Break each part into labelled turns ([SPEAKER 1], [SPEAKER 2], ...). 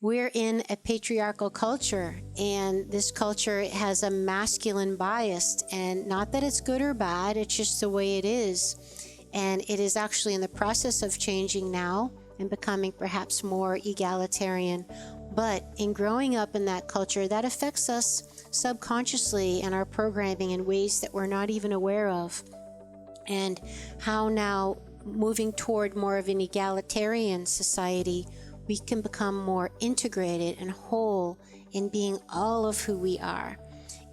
[SPEAKER 1] We're in a patriarchal culture, and this culture has a masculine bias, and not that it's good or bad, it's just the way it is. And it is actually in the process of changing now and becoming perhaps more egalitarian. But in growing up in that culture, that affects us subconsciously and our programming in ways that we're not even aware of. And how now, moving toward more of an egalitarian society, we can become more integrated and whole in being all of who we are.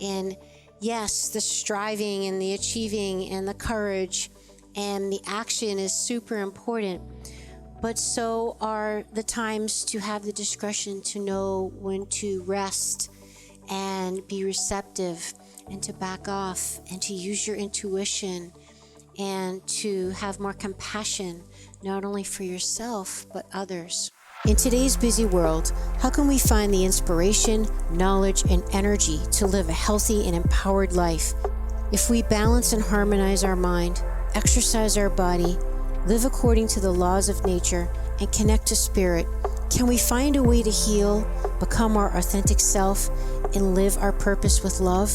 [SPEAKER 1] And yes, the striving and the achieving and the courage and the action is super important, but so are the times to have the discretion to know when to rest and be receptive and to back off and to use your intuition and to have more compassion, not only for yourself, but others. In today's busy world, how can we find the inspiration, knowledge, and energy to live a healthy and empowered life? If we balance and harmonize our mind, exercise our body, live according to the laws of nature, and connect to spirit, can we find a way to heal, become our authentic self, and live our purpose with love?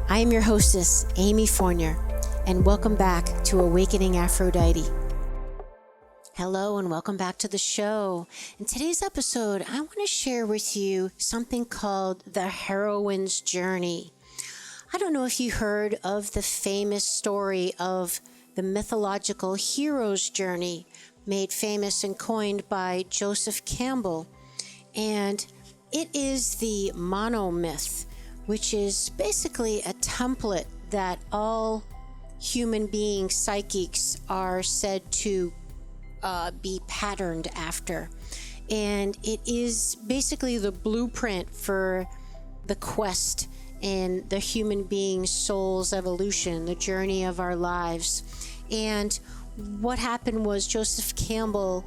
[SPEAKER 1] I am your hostess, Amy Fournier, and welcome back to Awakening Aphrodite. Hello and welcome back to the show. In today's episode, I want to share with you something called the heroine's journey. I don't know if you heard of the famous story of the mythological hero's journey, made famous and coined by Joseph Cambell. And it is the monomyth, which is basically a template that all human being psychics are said to be patterned after. And it is basically the blueprint for the quest in the human being's soul's evolution, the journey of our lives. And what happened was Joseph Cambell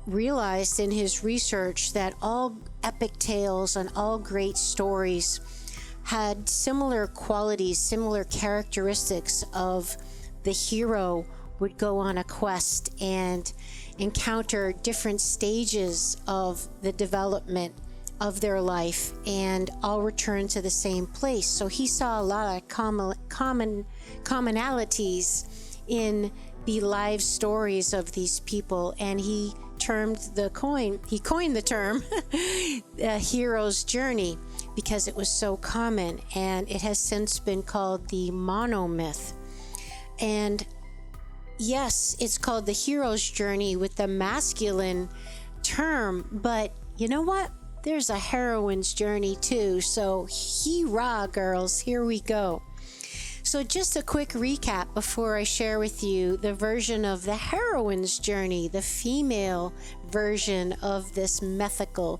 [SPEAKER 1] realized in his research that all epic tales and all great stories had similar qualities, similar characteristics of the hero would go on a quest and encounter different stages of the development of their life and all return to the same place. So he saw a lot of commonalities in the life stories of these people, and he coined the term the hero's journey because it was so common, and it has since been called the monomyth. And yes, it's called the hero's journey with the masculine term, but you know what? There's a heroine's journey too. So hee-rah, girls, here we go. So just a quick recap before I share with you the version of the heroine's journey, the female version of this mythical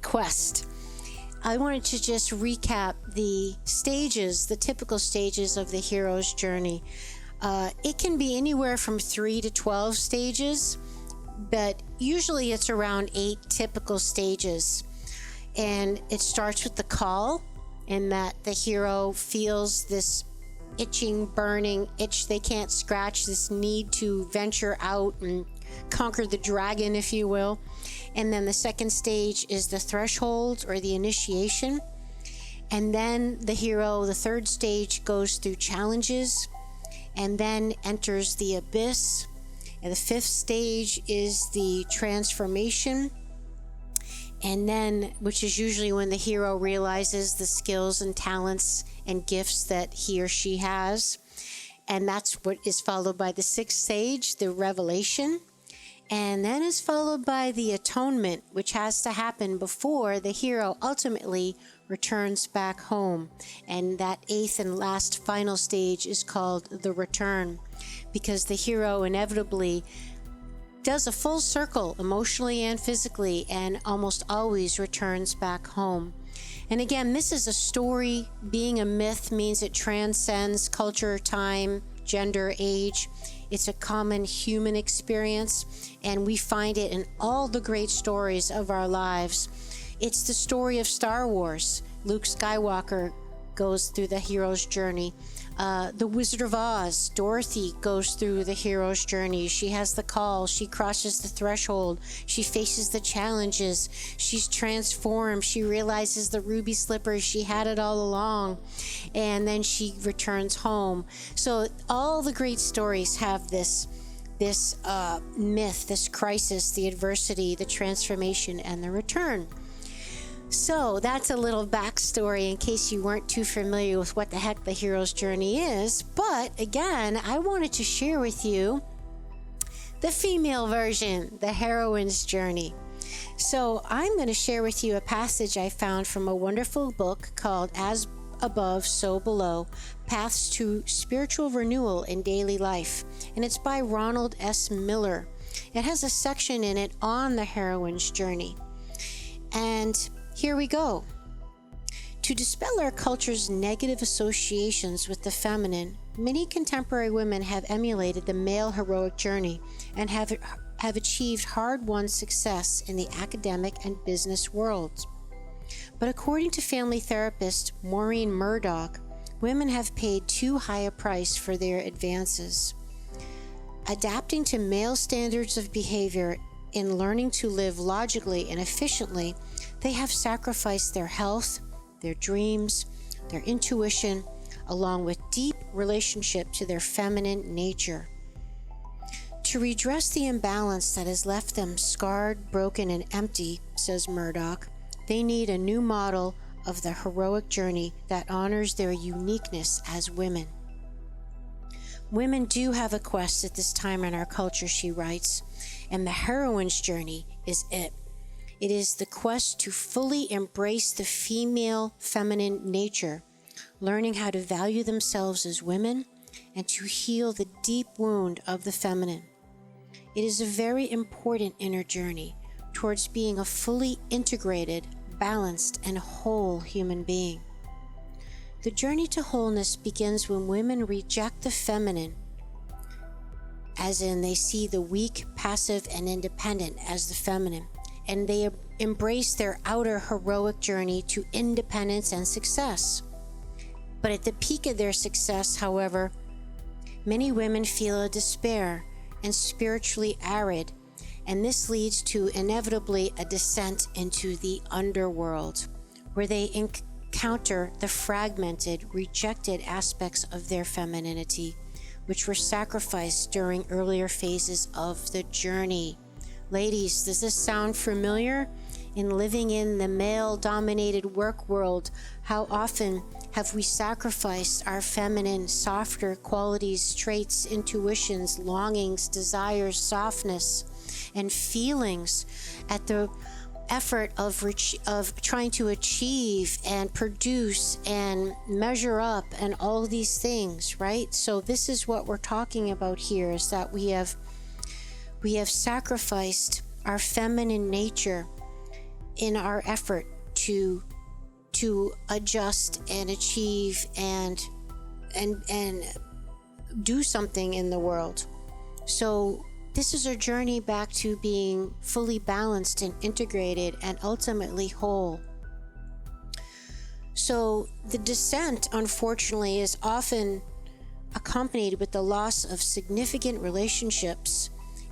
[SPEAKER 1] quest. I wanted to just recap the stages, the typical stages of the hero's journey. It can be anywhere from 3 to 12 stages, but usually it's around 8 typical stages. And it starts with the call, in that the hero feels this itching, burning itch they can't scratch, this need to venture out and conquer the dragon, if you will. And then the second stage is the threshold or the initiation. And then the hero, the third stage, goes through challenges and then enters the abyss. And the fifth stage is the transformation. And then, which is usually when the hero realizes the skills and talents and gifts that he or she has. And that's what is followed by the sixth stage, the revelation. And then is followed by the atonement, which has to happen before the hero ultimately returns back home. And that eighth and last final stage is called the return, because the hero inevitably does a full circle emotionally and physically and almost always returns back home. And again, this is a story. Being a myth means it transcends culture, time, gender, age. It's a common human experience, and we find it in all the great stories of our lives. It's the story of Star Wars. Luke Skywalker goes through the hero's journey. The Wizard of Oz, Dorothy goes through the hero's journey. She has the call. She crosses the threshold. She faces the challenges. She's transformed. She realizes the ruby slippers, she had it all along. And then she returns home. So all the great stories have this myth, this crisis, the adversity, the transformation, and the return. So that's a little backstory in case you weren't too familiar with what the heck the hero's journey is. But again, I wanted to share with you the female version, the heroine's journey. So I'm going to share with you a passage I found from a wonderful book called As Above, So Below, Paths to Spiritual Renewal in Daily Life. And it's by Ronald S. Miller. It has a section in it on the heroine's journey. And here we go. To dispel our culture's negative associations with the feminine, many contemporary women have emulated the male heroic journey and have achieved hard-won success in the academic and business worlds. But according to family therapist Maureen Murdoch, women have paid too high a price for their advances. Adapting to male standards of behavior in learning to live logically and efficiently, they have sacrificed their health, their dreams, their intuition, along with deep relationship to their feminine nature. To redress the imbalance that has left them scarred, broken, and empty, says Murdoch, they need a new model of the heroic journey that honors their uniqueness as women. Women do have a quest at this time in our culture, she writes, and the heroine's journey is it. It is the quest to fully embrace the female feminine nature, learning how to value themselves as women and to heal the deep wound of the feminine. It is a very important inner journey towards being a fully integrated, balanced, and whole human being. The journey to wholeness begins when women reject the feminine, as in they see the weak, passive, and independent as the feminine, and they embrace their outer heroic journey to independence and success. But at the peak of their success, however, many women feel a despair and spiritually arid, and this leads to inevitably a descent into the underworld, where they encounter the fragmented, rejected aspects of their femininity, which were sacrificed during earlier phases of the journey. Ladies, does this sound familiar? In living in the male-dominated work world, how often have we sacrificed our feminine, softer qualities, traits, intuitions, longings, desires, softness, and feelings at the effort of trying to achieve and produce and measure up and all these things, right? So this is what we're talking about here, is that we have sacrificed our feminine nature in our effort to adjust and achieve and do something in the world. So this is a journey back to being fully balanced and integrated and ultimately whole. So the descent, unfortunately, is often accompanied with the loss of significant relationships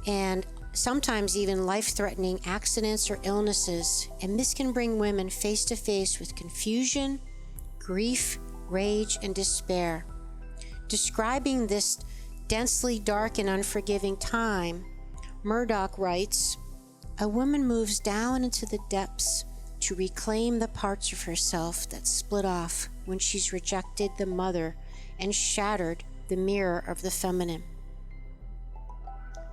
[SPEAKER 1] and sometimes even life-threatening accidents or illnesses, and this can bring women face to face with confusion, grief, rage, and despair. Describing this densely dark and unforgiving time, Murdoch writes, "A woman moves down into the depths to reclaim the parts of herself that split off when she's rejected the mother and shattered the mirror of the feminine.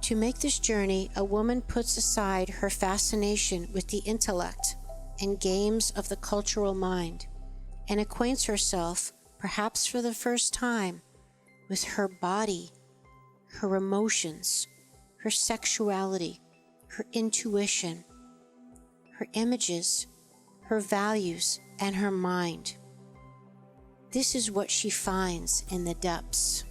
[SPEAKER 1] To make this journey, a woman puts aside her fascination with the intellect and games of the cultural mind and acquaints herself, perhaps for the first time, with her body, her emotions, her sexuality, her intuition, her images, her values, and her mind. This is what she finds in the depths."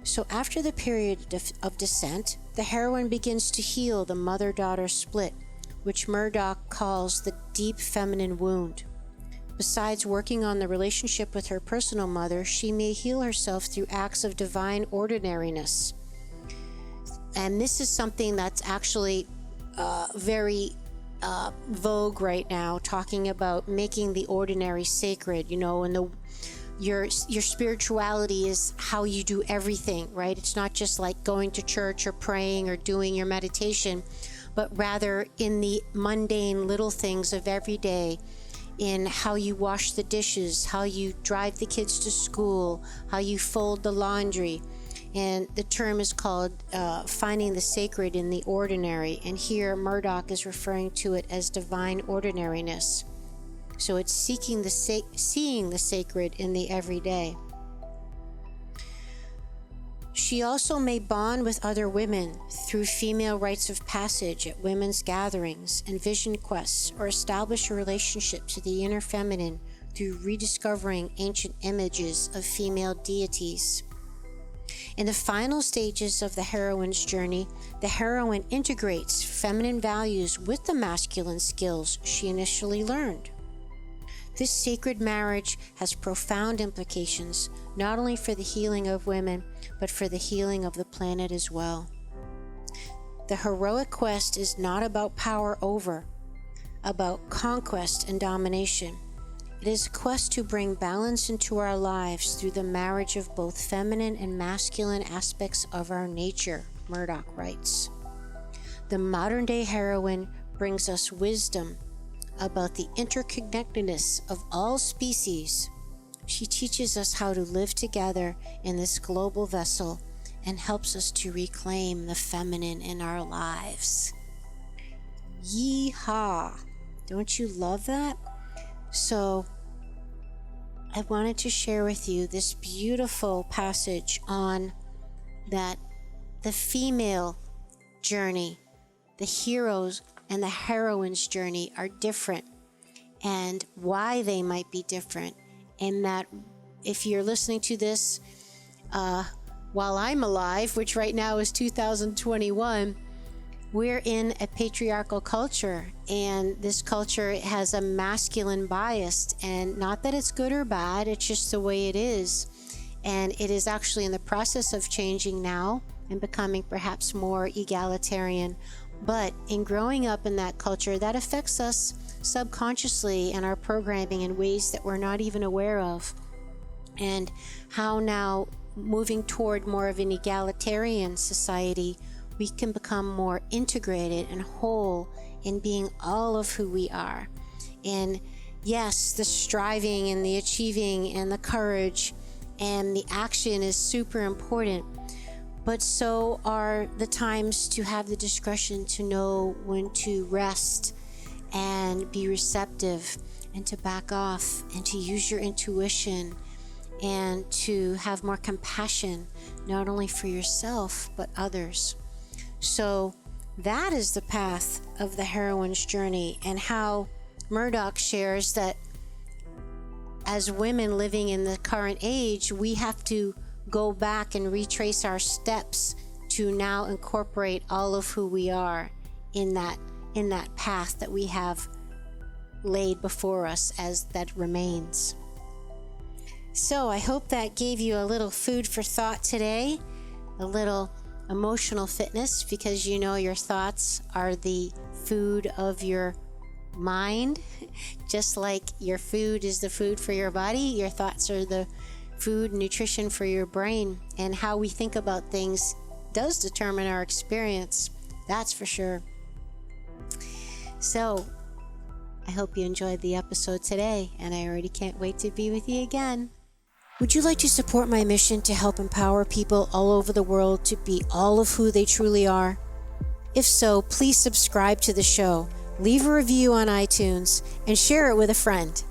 [SPEAKER 1] So after the period of descent, the heroine begins to heal the mother-daughter split, which Murdoch calls the deep feminine wound. Besides working on the relationship with her personal mother, she may heal herself through acts of divine ordinariness. And this is something that's actually very vogue right now, talking about making the ordinary sacred, and your spirituality is how you do everything, right? It's not just like going to church or praying or doing your meditation, but rather in the mundane little things of every day, in how you wash the dishes, how you drive the kids to school, how you fold the laundry. And the term is called finding the sacred in the ordinary. And here Murdoch is referring to it as divine ordinariness. So it's seeing the sacred in the everyday. She also may bond with other women through female rites of passage at women's gatherings and vision quests, or establish a relationship to the inner feminine through rediscovering ancient images of female deities. In the final stages of the heroine's journey, the heroine integrates feminine values with the masculine skills she initially learned. This sacred marriage has profound implications, not only for the healing of women, but for the healing of the planet as well. The heroic quest is not about power about conquest and domination. It is a quest to bring balance into our lives through the marriage of both feminine and masculine aspects of our nature, Murdoch writes. The modern-day heroine brings us wisdom about the interconnectedness of all species. She teaches us how to live together in this global vessel and helps us to reclaim the feminine in our lives. Yee-haw! Don't you love that? So, I wanted to share with you this beautiful passage on that the female journey, the heroes and the heroine's journey are different, and why they might be different. And that if you're listening to this while I'm alive, which right now is 2021, we're in a patriarchal culture, and this culture has a masculine bias, and not that it's good or bad, it's just the way it is. And it is actually in the process of changing now and becoming perhaps more egalitarian. But in growing up in that culture, that affects us subconsciously and our programming in ways that we're not even aware of. And how now, moving toward more of an egalitarian society, we can become more integrated and whole in being all of who we are. And yes, the striving and the achieving and the courage and the action is super important, but so are the times to have the discretion to know when to rest and be receptive and to back off and to use your intuition and to have more compassion, not only for yourself, but others. So that is the path of the heroine's journey, and how Murdoch shares that as women living in the current age, we have to go back and retrace our steps to now incorporate all of who we are in that path that we have laid before us as that remains. So I hope that gave you a little food for thought today, a little emotional fitness, because your thoughts are the food of your mind. Just like your food is the food for your body, your thoughts are the food, nutrition for your brain. And how we think about things does determine our experience, that's for sure. So I hope you enjoyed the episode today, and I already can't wait to be with you again. Would you like to support my mission to help empower people all over the world to be all of who they truly are? If so, please subscribe to the show, leave a review on iTunes, and share it with a friend.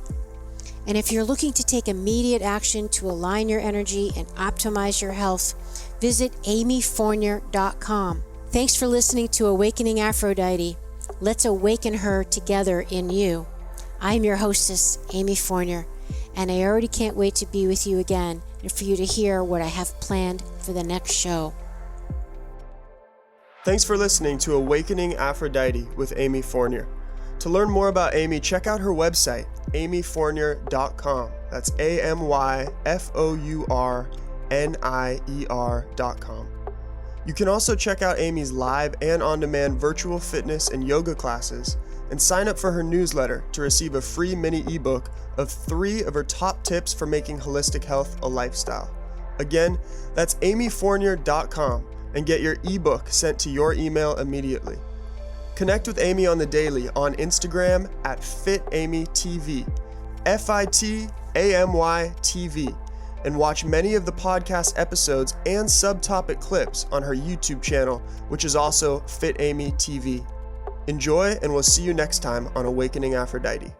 [SPEAKER 1] And if you're looking to take immediate action to align your energy and optimize your health, visit amyfournier.com. Thanks for listening to Awakening Aphrodite. Let's awaken her together in you. I'm your hostess, Amy Fournier, and I already can't wait to be with you again and for you to hear what I have planned for the next show.
[SPEAKER 2] Thanks for listening to Awakening Aphrodite with Amy Fournier. To learn more about Amy, check out her website, amyfournier.com. That's AMYFOURNIER.com. You can also check out Amy's live and on-demand virtual fitness and yoga classes and sign up for her newsletter to receive a free mini ebook of 3 of her top tips for making holistic health a lifestyle. Again, that's amyfournier.com and get your ebook sent to your email immediately. Connect with Amy on the daily on Instagram at FitAmyTV, FITAMYTV, and watch many of the podcast episodes and subtopic clips on her YouTube channel, which is also FitAmyTV. Enjoy, and we'll see you next time on Awakening Aphrodite.